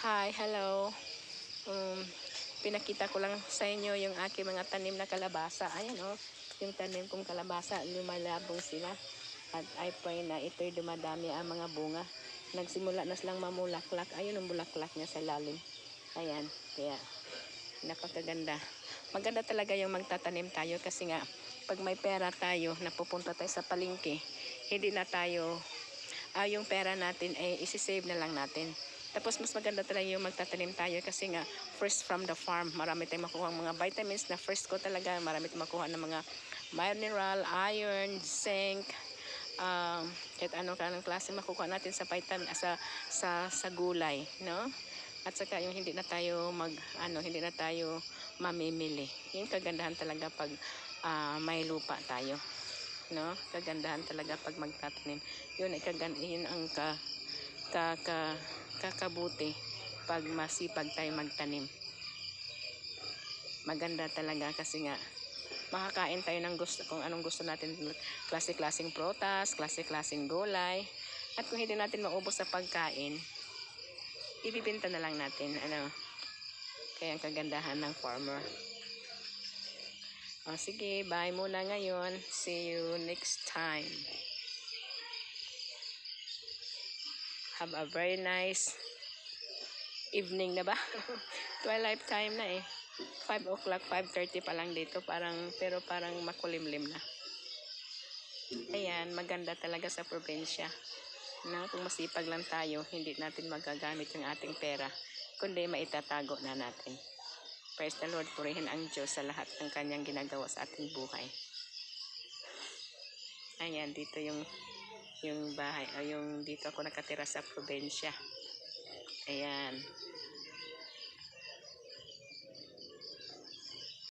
Hi, hello. Um, Pinakita ko lang sa inyo yung aking mga tanim na kalabasa. Ayan yung tanim kong kalabasa, lumalabong sila. At I pray na ito'y dumadami ang mga bunga. Nagsimula na silang mamulaklak. Ayun ang bulaklak niya sa lalim. Ayan, kaya napakaganda. Maganda talaga yung magtatanim tayo kasi nga pag may pera tayo, napupunta tayo sa palengke, hindi na tayo yung pera natin ay isi-save na lang natin. Tapos mas maganda talaga yung magtatanim tayo kasi nga first from the farm. Marami tayong makuha mga vitamins na first ko talaga. Marami tayong makuha ng mga mineral, iron, zinc, kahit anong klase makukuha natin sa vitamin sa gulay, no? At saka yung hindi na tayo mamimili. Yung kagandahan talaga pag may lupa tayo, no? Kagandahan talaga pag magtatanim. Yun ang kakabuti pag masipag tayo magtanim. Maganda talaga kasi nga makakain tayo ng gusto, kung anong gusto natin, klase-klaseng prutas, klase-klaseng gulay. At kung hindi natin maubos sa pagkain, ibibenta na lang natin, kaya ang kagandahan ng farmer. Sige, bye muna ngayon. See you next time. Have a very nice evening na ba? Twilight time na 5 o'clock, 5:30 pa lang dito. Pero parang makulimlim na. Ayan, maganda talaga sa probinsya. Kung masipag lang tayo, hindi natin magagamit yung ating pera, kundi maitatago na natin. Praise the Lord, purihin ang Diyos sa lahat ng kanyang ginagawa sa ating buhay. Ayan, dito yung bahay, yung dito ako nakatira sa probinsya. Ayan.